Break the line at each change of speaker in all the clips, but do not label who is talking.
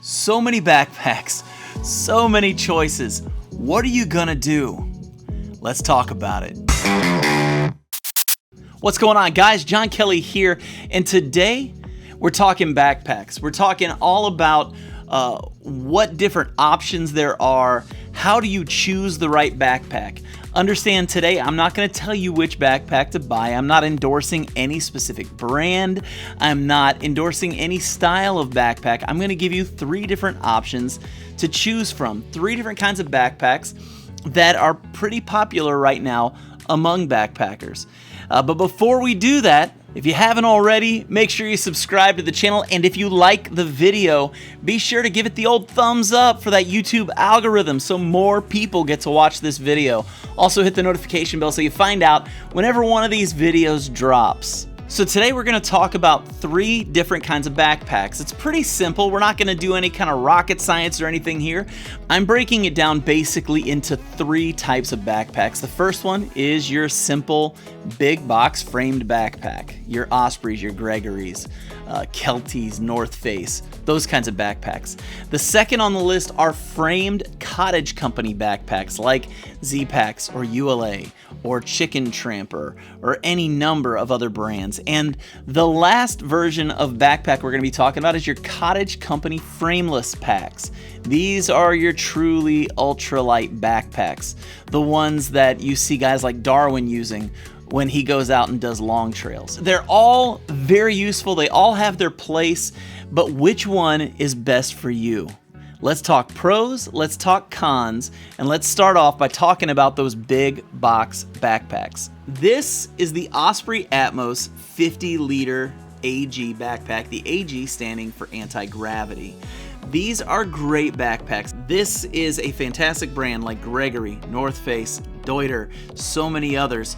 So many backpacks, so many choices. What are you gonna do? Let's talk about it. What's going on, guys? John Kelly here, and today we're talking backpacks. We're talking all about what different options there are. How do you choose the right backpack? Understand, today I'm not going to tell you which backpack to buy. I'm not endorsing any specific brand. I'm not endorsing any style of backpack. I'm going to give you 3 different options to choose from. 3 different kinds of backpacks that are pretty popular right now among backpackers. But before we do that, if you haven't already, make sure you subscribe to the channel, and if you like the video, be sure to give it the old thumbs up for that YouTube algorithm so more people get to watch this video. Also hit the notification bell so you find out whenever one of these videos drops. So today we're going to talk about 3 different kinds of backpacks. It's pretty simple. We're not going to do any kind of rocket science or anything here. I'm breaking it down basically into 3 types of backpacks. The first one is your simple big box framed backpack. Your Ospreys, your Gregory's, Kelties, North Face, those kinds of backpacks. The second on the list are framed cottage company backpacks like Z-Packs or ULA or Chicken Tramper or any number of other brands. And the last version of backpack we're going to be talking about is your cottage company frameless packs. These are your truly ultralight backpacks, the ones that you see guys like Darwin using when he goes out and does long trails. They're all very useful. They all have their place, but which one is best for you? Let's talk pros, let's talk cons, and let's start off by talking about those big box backpacks. This is the Osprey Atmos 50-liter AG backpack, the AG standing for anti-gravity. These are great backpacks. This is a fantastic brand like Gregory, North Face, Deuter, so many others.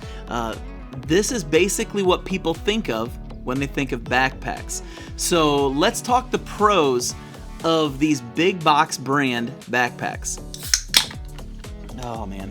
This is basically what people think of when they think of backpacks. So let's talk the pros of these big box brand backpacks. Oh man.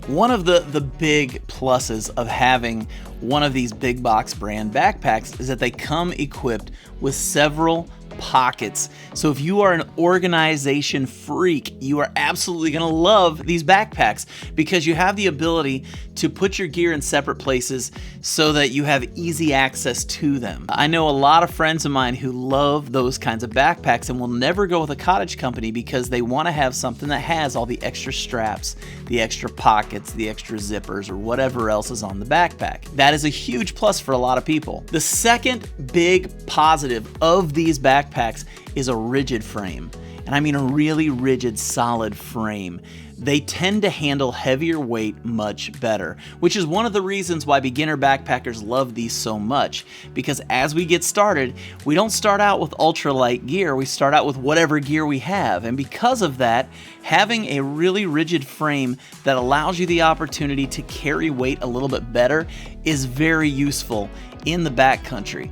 One of the big pluses of having one of these big box brand backpacks is that they come equipped with several pockets. So if you are an organization freak, you are absolutely going to love these backpacks because you have the ability to put your gear in separate places so that you have easy access to them. I know a lot of friends of mine who love those kinds of backpacks and will never go with a cottage company because they want to have something that has all the extra straps, the extra pockets, the extra zippers, or whatever else is on the backpack. That is a huge plus for a lot of people. The second big positive of these backpacks is a rigid frame. And I mean a really rigid, solid frame. They tend to handle heavier weight much better, which is one of the reasons why beginner backpackers love these so much. Because as we get started, we don't start out with ultralight gear, we start out with whatever gear we have. And because of that, having a really rigid frame that allows you the opportunity to carry weight a little bit better is very useful in the backcountry.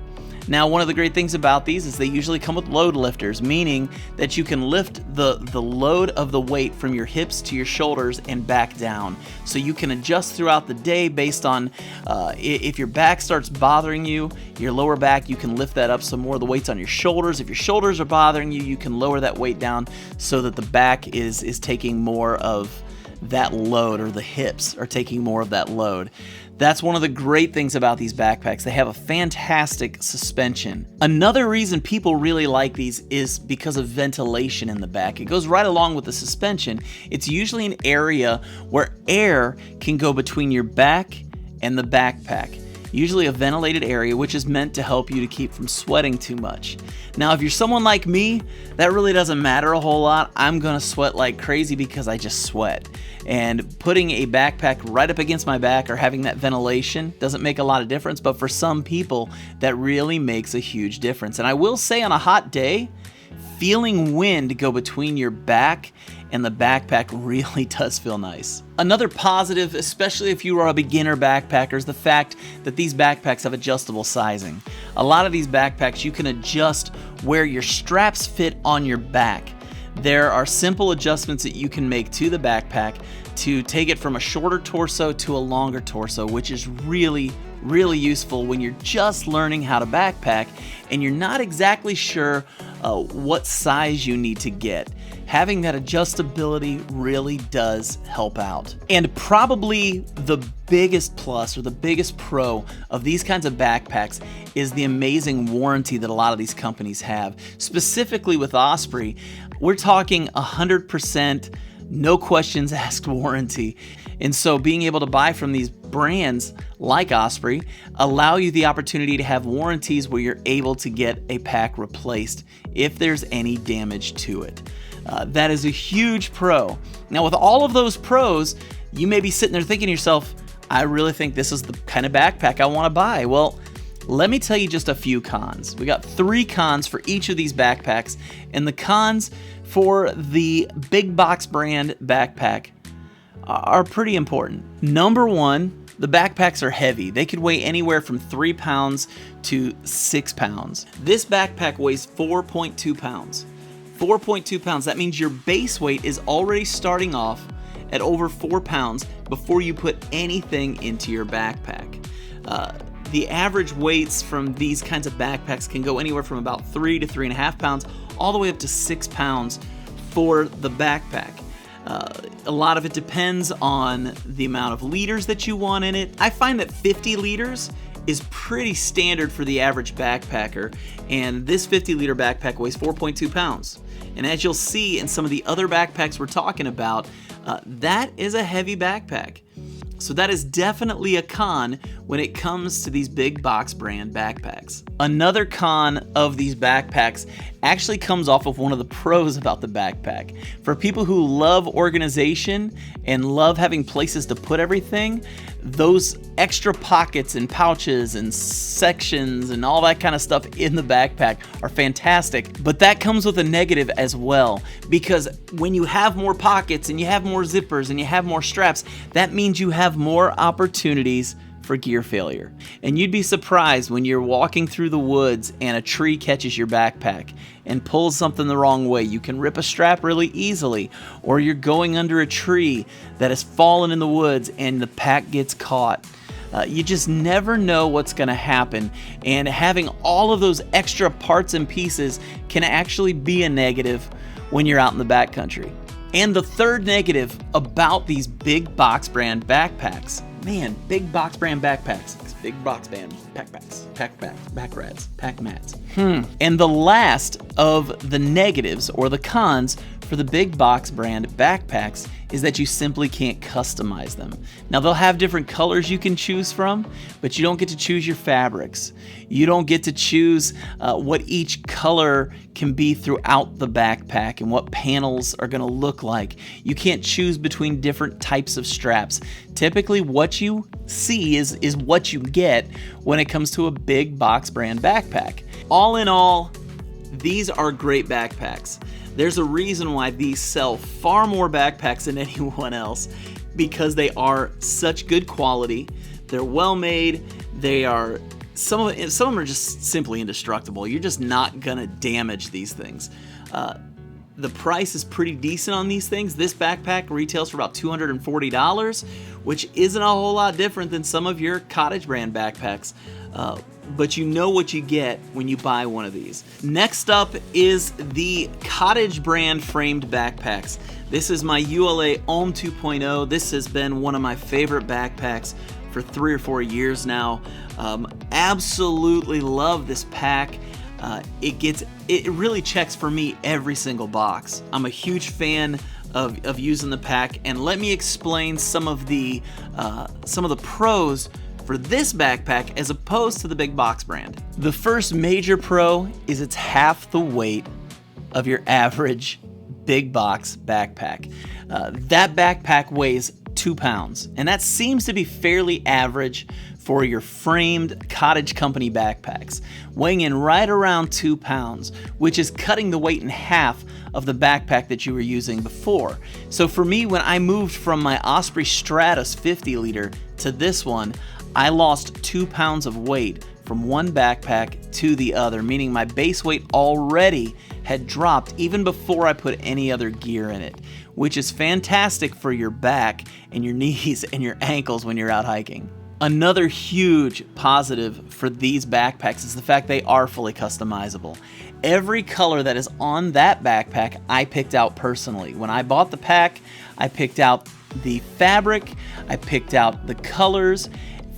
Now, one of the great things about these is they usually come with load lifters, meaning that you can lift the load of the weight from your hips to your shoulders and back down. So you can adjust throughout the day based on if your back starts bothering you, your lower back, you can lift that up so more of the weight's on your shoulders. If your shoulders are bothering you, you can lower that weight down so that the back is taking more of that load, or the hips are taking more of that load. That's one of the great things about these backpacks. They have a fantastic suspension. Another reason people really like these is because of ventilation in the back. It goes right along with the suspension. It's usually an area where air can go between your back and the backpack. Usually a ventilated area, which is meant to help you to keep from sweating too much. Now, if you're someone like me, that really doesn't matter a whole lot. I'm gonna sweat like crazy because I just sweat. And putting a backpack right up against my back or having that ventilation doesn't make a lot of difference, but for some people, that really makes a huge difference. And I will say, on a hot day, feeling wind go between your back and the backpack really does feel nice. Another positive, especially if you are a beginner backpacker, is the fact that these backpacks have adjustable sizing. A lot of these backpacks, you can adjust where your straps fit on your back. There are simple adjustments that you can make to the backpack to take it from a shorter torso to a longer torso, which is really, really useful when you're just learning how to backpack and you're not exactly sure what size you need to get. Having that adjustability really does help out. And probably the biggest plus or the biggest pro of these kinds of backpacks is the amazing warranty that a lot of these companies have. Specifically with Osprey, we're talking 100% no questions asked warranty. And so being able to buy from these brands like Osprey allow you the opportunity to have warranties where you're able to get a pack replaced if there's any damage to it. That is a huge pro. Now with all of those pros, you may be sitting there thinking to yourself, I really think this is the kind of backpack I want to buy. Well, let me tell you just a few cons. We got 3 cons for each of these backpacks, and the cons for the big box brand backpack are pretty important. Number 1, the backpacks are heavy. They could weigh anywhere from 3 pounds to 6 pounds. This backpack weighs 4.2 pounds. 4.2 pounds, that means your base weight is already starting off at over 4 pounds before you put anything into your backpack. The average weights from these kinds of backpacks can go anywhere from about 3 to 3.5 pounds all the way up to 6 pounds for the backpack. A lot of it depends on the amount of liters that you want in it. I find that 50 liters is pretty standard for the average backpacker, and this 50-liter backpack weighs 4.2 pounds. And as you'll see in some of the other backpacks we're talking about, that is a heavy backpack. So that is definitely a con when it comes to these big box brand backpacks. Another con of these backpacks actually comes off of one of the pros about the backpack. For people who love organization and love having places to put everything, those extra pockets and pouches and sections and all that kind of stuff in the backpack are fantastic. But that comes with a negative as well, because when you have more pockets and you have more zippers and you have more straps, that means you have more opportunities for gear failure. And you'd be surprised when you're walking through the woods and a tree catches your backpack and pulls something the wrong way. You can rip a strap really easily, or you're going under a tree that has fallen in the woods and the pack gets caught. You just never know what's going to happen, and having all of those extra parts and pieces can actually be a negative when you're out in the backcountry. And the third negative about these big box brand backpacks, man, big box brand backpacks, big box brand backpacks, pack mats. And the last of the negatives or the cons for the big box brand backpacks is that you simply can't customize them. Now they'll have different colors you can choose from, but you don't get to choose your fabrics. You don't get to choose what each color can be throughout the backpack and what panels are gonna look like. You can't choose between different types of straps. Typically what you see is what you get when it comes to a big box brand backpack. All in all, these are great backpacks. There's a reason why these sell far more backpacks than anyone else, because they are such good quality. They're well made. They are some of them are just simply indestructible. You're just not gonna damage these things. The price is pretty decent on these things. This backpack retails for about $240, which isn't a whole lot different than some of your cottage brand backpacks. But you know what you get when you buy one of these. Next up is the cottage brand framed backpacks. This is my ULA Ohm 2.0. This has been one of my favorite backpacks for 3 or 4 years now. Absolutely love this pack. It really checks for me every single box. I'm a huge fan of using the pack, and let me explain some of the pros for this backpack as opposed to the big box brand. The first major pro is it's half the weight of your average big box backpack. That backpack weighs 2 pounds, and that seems to be fairly average for your framed cottage company backpacks, weighing in right around 2 pounds, which is cutting the weight in half of the backpack that you were using before. So for me, when I moved from my Osprey Stratus 50 liter to this one, I lost 2 pounds of weight from one backpack to the other, meaning my base weight already had dropped even before I put any other gear in it, which is fantastic for your back and your knees and your ankles when you're out hiking. Another huge positive for these backpacks is the fact they are fully customizable. Every color that is on that backpack, I picked out personally. When I bought the pack, I picked out the fabric, I picked out the colors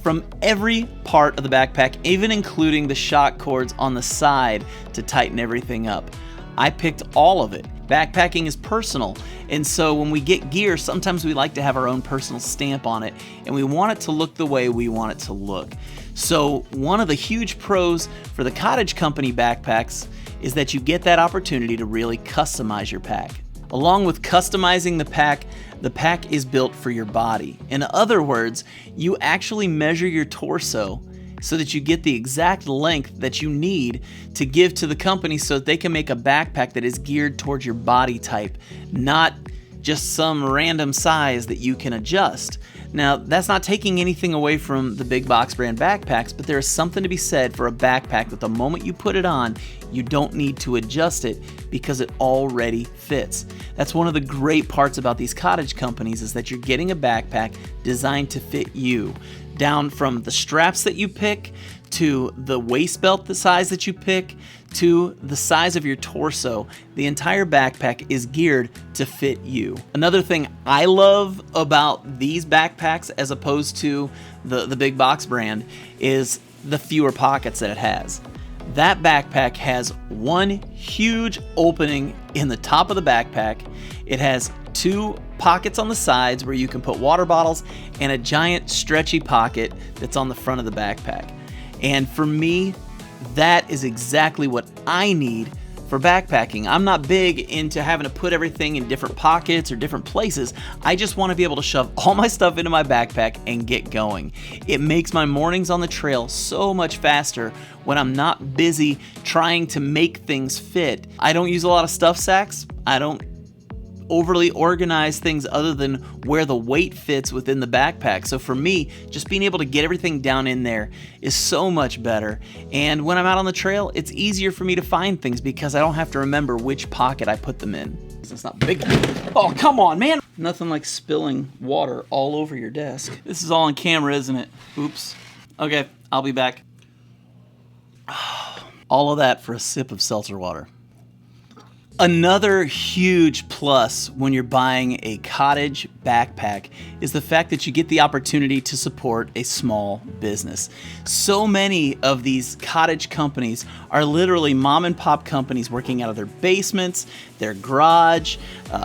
from every part of the backpack, even including the shock cords on the side to tighten everything up. I picked all of it. Backpacking is personal, and so when we get gear, sometimes we like to have our own personal stamp on it, and we want it to look the way we want it to look. So one of the huge pros for the Cottage Company backpacks is that you get that opportunity to really customize your pack. Along with customizing the pack is built for your body. In other words, you actually measure your torso so that you get the exact length that you need to give to the company so that they can make a backpack that is geared towards your body type, not just some random size that you can adjust. Now, that's not taking anything away from the big box brand backpacks, but there is something to be said for a backpack that the moment you put it on, you don't need to adjust it because it already fits. That's one of the great parts about these Cottage Companies is that you're getting a backpack designed to fit you. Down from the straps that you pick, to the waist belt the size that you pick, to the size of your torso, the entire backpack is geared to fit you. Another thing I love about these backpacks as opposed to the big box brand is the fewer pockets that it has. That backpack has one huge opening in the top of the backpack. It has 2 pockets on the sides where you can put water bottles and a giant stretchy pocket that's on the front of the backpack. And for me, that is exactly what I need for backpacking. I'm not big into having to put everything in different pockets or different places. I just want to be able to shove all my stuff into my backpack and get going. It makes my mornings on the trail so much faster when I'm not busy trying to make things fit. I don't use a lot of stuff sacks. I don't overly organize things other than where the weight fits within the backpack. So for me, just being able to get everything down in there is so much better. And when I'm out on the trail, it's easier for me to find things because I don't have to remember which pocket I put them in. It's not big. Oh, come on, man. Nothing like spilling water all over your desk. This is all on camera, isn't it? Oops. Okay, I'll be back. All of that for a sip of seltzer water. Another huge plus when you're buying a Cottage backpack is the fact that you get the opportunity to support a small business. So many of these Cottage companies are literally mom and pop companies working out of their basements, their garage,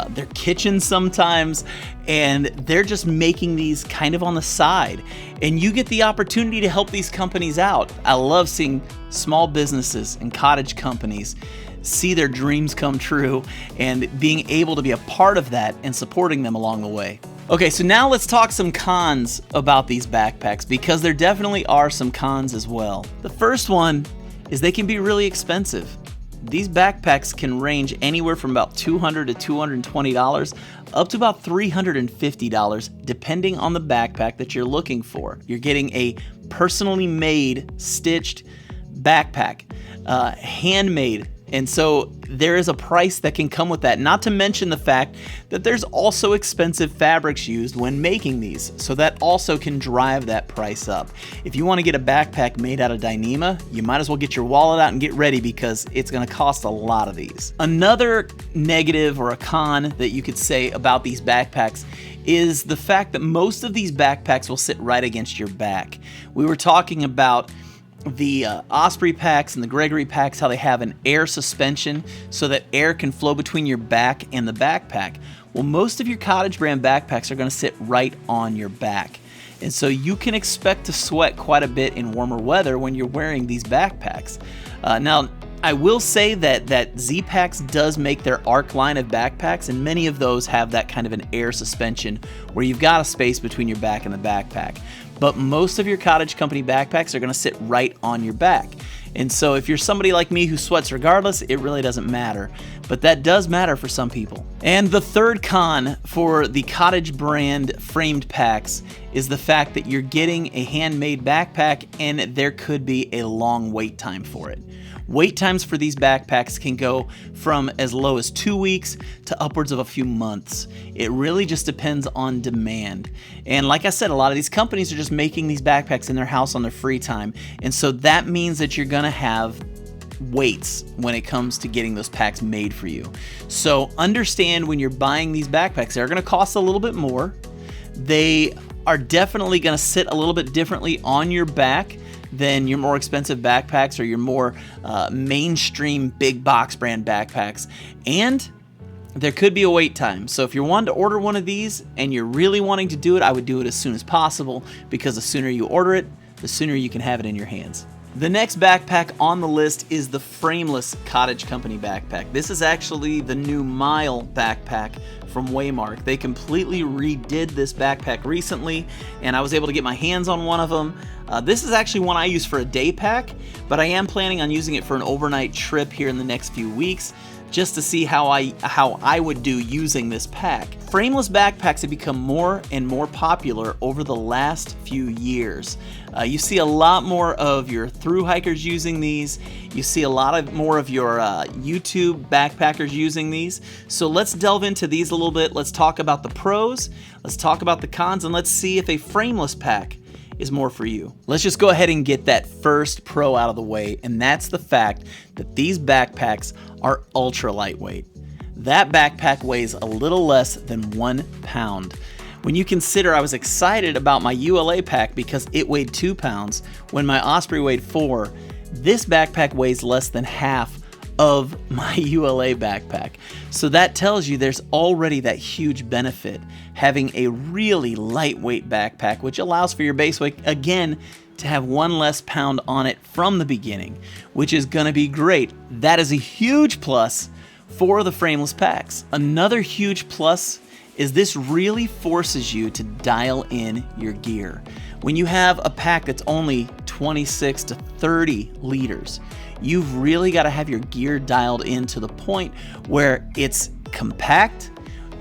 their kitchen sometimes, and they're just making these kind of on the side. And you get the opportunity to help these companies out. I love seeing small businesses and Cottage companies see their dreams come true and being able to be a part of that and supporting them along the way. Okay, so now let's talk some cons about these backpacks because there definitely are some cons as well. The first one is they can be really expensive. These backpacks can range anywhere from about $200 to $220 up to about $350 depending on the backpack that you're looking for. You're getting a personally made, stitched backpack, handmade. And so there is a price that can come with that, not to mention the fact that there's also expensive fabrics used when making these, so that also can drive that price up. If you want to get a backpack made out of Dyneema, you might as well get your wallet out and get ready because it's going to cost a lot of these. Another negative or a con that you could say about these backpacks is the fact that most of these backpacks will sit right against your back. We were talking about the Osprey packs and the Gregory packs, how they have an air suspension so that air can flow between your back and the backpack. Well, most of your Cottage brand backpacks are going to sit right on your back. And so you can expect to sweat quite a bit in warmer weather when you're wearing these backpacks. Now, I will say that Z-Packs does make their ARC line of backpacks, and many of those have that kind of an air suspension where you've got a space between your back and the backpack. But most of your Cottage Company backpacks are going to sit right on your back. And so if you're somebody like me who sweats regardless, it really doesn't matter. But that does matter for some people. And the third con for the Cottage brand framed packs is the fact that you're getting a handmade backpack and there could be a long wait time for it. Wait times for these backpacks can go from as low as 2 weeks to upwards of a few months. It really just depends on demand. And like I said, a lot of these companies are just making these backpacks in their house on their free time. And so that means that you're gonna have waits when it comes to getting those packs made for you. So understand when you're buying these backpacks, they're gonna cost a little bit more. They are definitely gonna sit a little bit differently on your back than your more expensive backpacks or your more mainstream big box brand backpacks. And there could be a wait time. So if you're wanting to order one of these and you're really wanting to do it, I would do it as soon as possible, because the sooner you order it, the sooner you can have it in your hands. The next backpack on the list is the frameless Cottage Company backpack. This is actually the new Mile backpack from Waymark. They completely redid this backpack recently, and I was able to get my hands on one of them. This is actually one I use for a day pack, but I am planning on using it for an overnight trip here in the next few weeks, just to see how I would do using this pack. Frameless backpacks have become more and more popular over the last few years. You see a lot more of your thru hikers using these. You see a lot more of your YouTube backpackers using these. So let's delve into these a little bit. Let's talk about the pros, let's talk about the cons, and let's see if a frameless pack is more for you. Let's just go ahead and get that first pro out of the way, and that's the fact that these backpacks are ultra lightweight. That backpack weighs a little less than 1 pound. When you consider I was excited about my ULA pack because it weighed 2 pounds when my Osprey weighed 4, this backpack weighs less than half of my ULA backpack. So that tells you there's already that huge benefit having a really lightweight backpack, which allows for your base weight, again, to have 1 less pound on it from the beginning, which is gonna be great. That is a huge plus for the frameless packs. Another huge plus is this really forces you to dial in your gear. When you have a pack that's only 26 to 30 liters, you've really got to have your gear dialed in to the point where it's compact,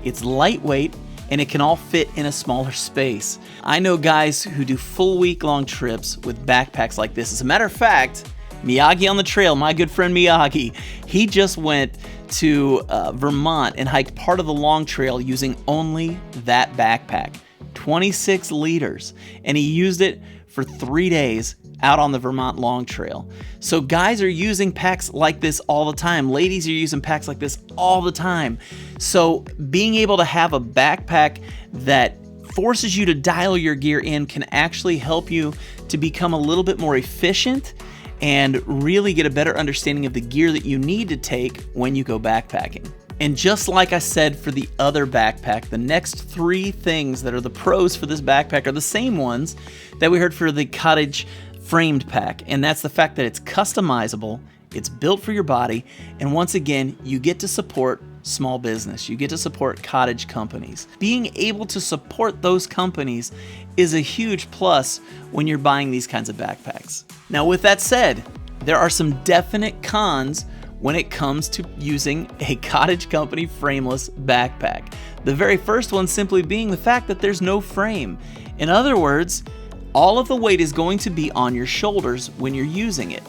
it's lightweight, and it can all fit in a smaller space. I know guys who do full week-long trips with backpacks like this. As a matter of fact, Miyagi on the Trail, my good friend Miyagi, he just went to Vermont and hiked part of the long trail using only that backpack, 26 liters, and he used it for 3 days out on the Vermont Long Trail. So guys are using packs like this all the time. Ladies are using packs like this all the time. So being able to have a backpack that forces you to dial your gear in can actually help you to become a little bit more efficient and really get a better understanding of the gear that you need to take when you go backpacking. And just like I said for the other backpack, the next 3 things that are the pros for this backpack are the same ones that we heard for the Cottage framed pack, and that's the fact that it's customizable, it's built for your body, and once again, you get to support small business. You get to support cottage companies. Being able to support those companies is a huge plus when you're buying these kinds of backpacks. Now, with that said, there are some definite cons when it comes to using a Cottage Company frameless backpack. The very first one simply being the fact that there's no frame. In other words, all of the weight is going to be on your shoulders when you're using it.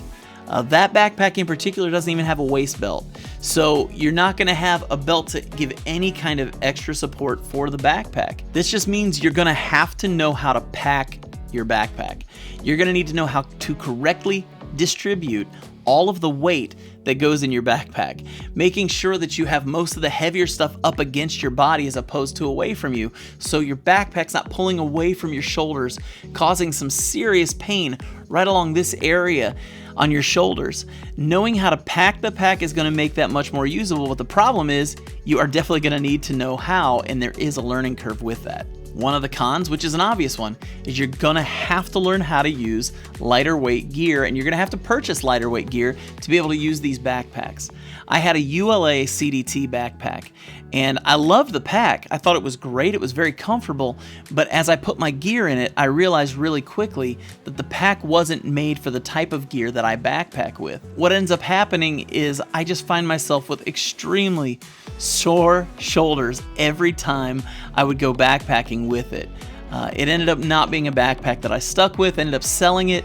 That backpack in particular doesn't even have a waist belt. So you're not gonna have a belt to give any kind of extra support for the backpack. This just means you're gonna have to know how to pack your backpack. You're gonna need to know how to correctly distribute all of the weight that goes in your backpack, making sure that you have most of the heavier stuff up against your body as opposed to away from you, so your backpack's not pulling away from your shoulders, causing some serious pain right along this area on your shoulders. Knowing how to pack the pack is going to make that much more usable, but the problem is you are definitely going to need to know how, and there is a learning curve with that. One of the cons, which is an obvious one, is you're gonna have to learn how to use lighter weight gear, and you're gonna have to purchase lighter weight gear to be able to use these backpacks. I had a ULA CDT backpack, and I loved the pack. I thought it was great, it was very comfortable, but as I put my gear in it, I realized really quickly that the pack wasn't made for the type of gear that I backpack with. What ends up happening is I just find myself with extremely sore shoulders every time I would go backpacking with it. It ended up not being a backpack that I stuck with, ended up selling it,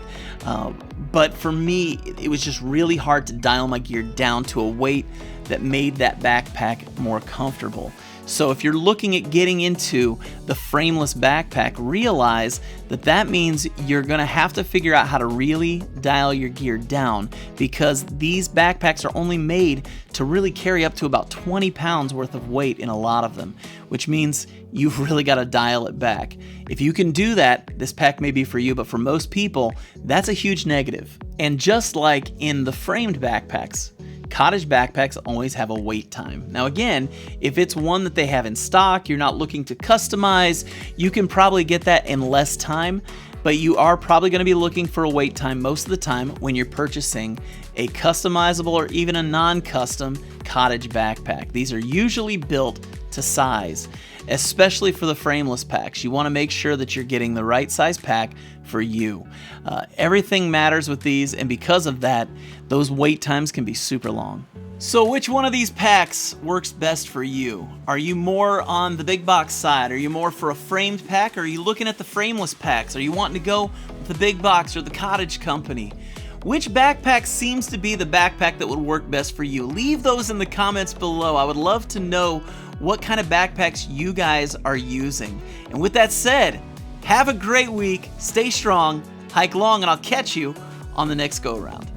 But for me, it was just really hard to dial my gear down to a weight that made that backpack more comfortable. So if you're looking at getting into the frameless backpack, realize that that means you're gonna have to figure out how to really dial your gear down, because these backpacks are only made to really carry up to about 20 pounds worth of weight in a lot of them, which means you've really got to dial it back. If you can do that, this pack may be for you, but for most people, that's a huge negative. And just like in the framed backpacks, cottage backpacks always have a wait time. Now again, if it's one that they have in stock, you're not looking to customize, you can probably get that in less time, but you are probably going to be looking for a wait time most of the time when you're purchasing a customizable or even a non-custom cottage backpack. These are usually built to size, especially for the frameless packs. You want to make sure that you're getting the right size pack for you. Everything matters with these, and because of that, those wait times can be super long. So which one of these packs works best for you? Are you more on the big box side? Are you more for a framed pack? Or are you looking at the frameless packs? Are you wanting to go with the big box or the cottage company? Which backpack seems to be the backpack that would work best for you? Leave those in the comments below. I would love to know what kind of backpacks you guys are using. And with that said, have a great week, stay strong, hike long, and I'll catch you on the next go-around.